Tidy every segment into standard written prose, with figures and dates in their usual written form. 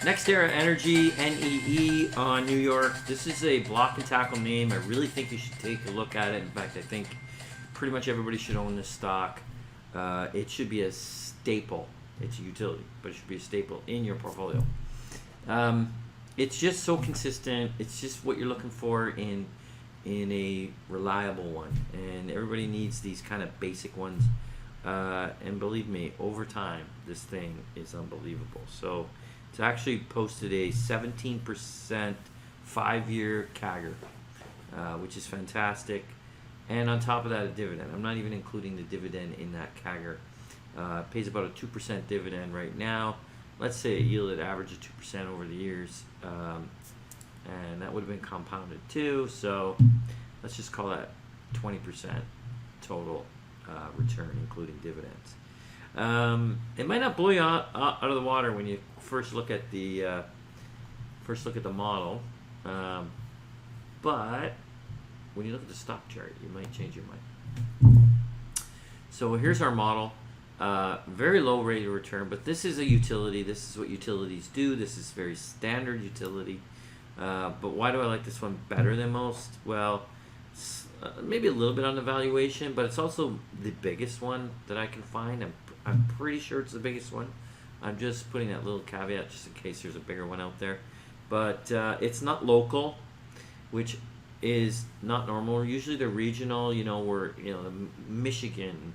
NextEra Energy, NEE on New York. This is a block and tackle name. I really think you should take a look at it. In fact, I think pretty much everybody should own this stock. It should be a staple. It's a utility, but it should be a staple in your portfolio. It's just so consistent. It's just what you're looking for in a reliable one. And everybody needs these kind of basic ones. And believe me, over time, this thing is unbelievable. So it's actually posted a 17% 5-year CAGR, which is fantastic. And on top of that, a dividend. I'm not even including the dividend in that CAGR. Pays about a 2% dividend right now. Let's say a yielded average of 2% over the years. And that would have been compounded too. So let's just call that 20% total return, including dividends. It might not blow you out of the water when you first look at the model, but when you look at the stock chart, you might change your mind. So here's our model. Very low rate of return, but this is a utility. This is what utilities do. This is very standard utility. But why do I like this one better than most? Well, maybe a little bit on the valuation, but it's also the biggest one that I can find. I'm pretty sure it's the biggest one. I'm just putting that little caveat just in case there's a bigger one out there. But it's not local, which is not normal. Usually they're regional, where the Michigan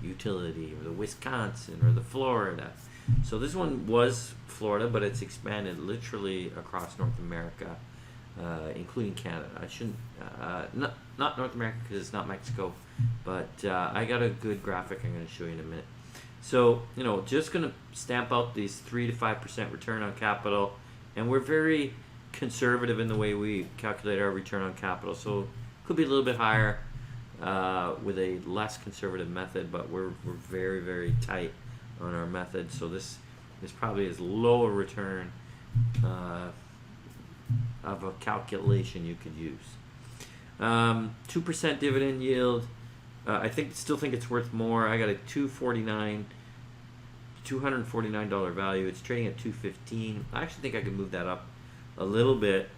utility, or the Wisconsin, or the Florida. So this one was Florida, but it's expanded literally across North America, including Canada. I shouldn't, not North America because it's not Mexico, but I got a good graphic I'm going to show you in a minute. So, just going to stamp out these 3 to 5% return on capital, and we're very conservative in the way we calculate our return on capital. So it could be a little bit higher with a less conservative method, but we're very, very tight on our method. So this probably is lower return of a calculation you could use. 2% dividend yield. I still think it's worth more. I got a $249 value. It's trading at $215. I actually think I could move that up a little bit,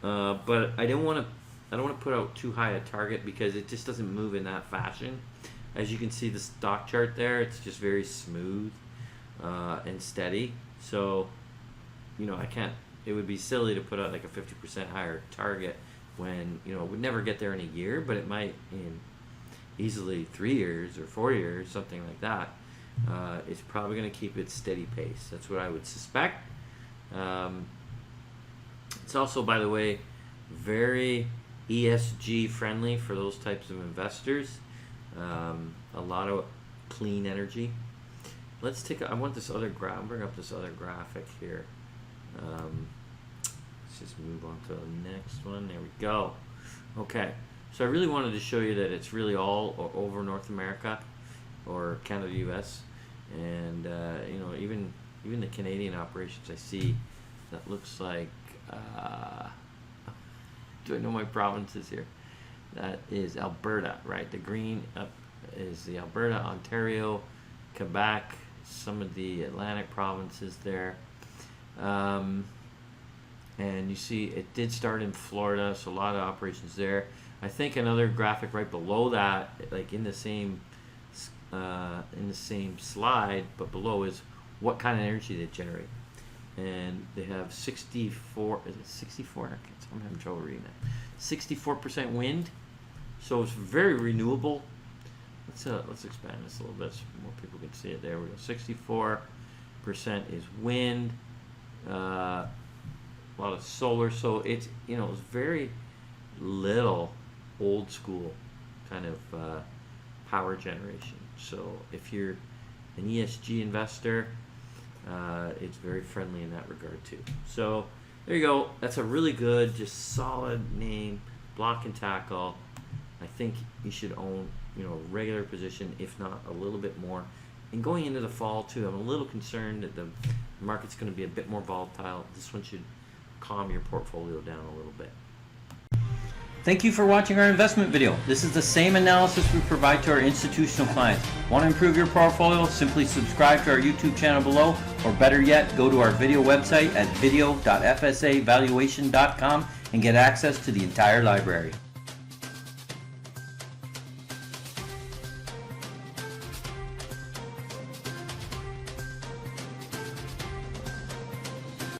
but I don't want to put out too high a target because it just doesn't move in that fashion. As you can see, the stock chart there, it's just very smooth and steady. So, I can't. It would be silly to put out like a 50% higher target when it would never get there in a year, but it might in easily 3 years or 4 years, something like that. It's probably going to keep its steady pace. That's what I would suspect. It's also, by the way, very ESG friendly for those types of investors. A lot of clean energy. Let's I want this other bring up this other graphic here. Let's just move on to the next one. There we go. Okay. So I really wanted to show you that it's really all over North America, or Canada, US, and even the Canadian operations I see. That looks like. Do I know my provinces here? That is Alberta, right? The green up is the Alberta, Ontario, Quebec, some of the Atlantic provinces there. And you see it did start in Florida, so a lot of operations there. I think another graphic right below that, like in the same slide, but below, is what kind of energy they generate. And they have 64, is it 64? I'm having trouble reading that. 64% wind, so it's very renewable. Let's expand this a little bit so more people can see it. There we go. 64% is wind, a lot of solar. So it's it's very little old school kind of power generation. So if you're an ESG investor, it's very friendly in that regard too. So there you go. That's a really good, just solid name, block and tackle. I think you should own, a regular position, if not a little bit more. And going into the fall too, I'm a little concerned that the market's going to be a bit more volatile. This one should calm your portfolio down a little bit. Thank you for watching our investment video. This is the same analysis we provide to our institutional clients. Want to improve your portfolio? Simply subscribe to our YouTube channel below, or better yet, go to our video website at video.fsavaluation.com and get access to the entire library.